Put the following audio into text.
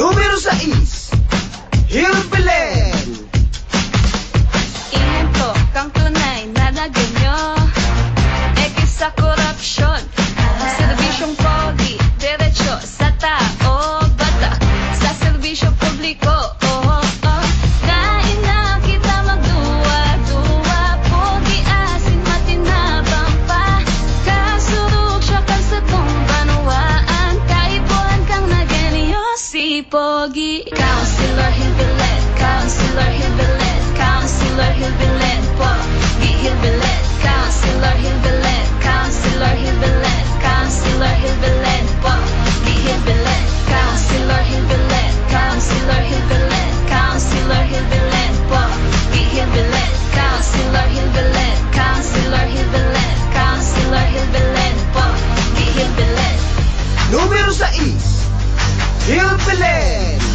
Número 6, Hilbelen. Ingin ko kang tunay na naganyo, sa korupsyon, serbisyong pogi, diretso sa tao, bata, sa serbisyong publiko. Kain na kita magduwa-duwa, pogi asin matinabang pa, kasurog siya kang sa tong banwaan, kaibuan kang naganyo si Pogi. Councilor Hilbelen, Councilor Hilbelen, Councilor Hilbelen, Pogi Hilbelen, Councilor Hilbelen, Councilor Hilbelen, Councilor Hilbelen, Pogi Hilbelen, Councilor Hilbelen, Councilor Hilbelen, Councilor Hilbelen, Pogi Hilbelen, Councilor Hilbelen, Councilor Hilbelen, Councilor Hilbelen, Pogi Hilbelen. Número 6, Hilbelen.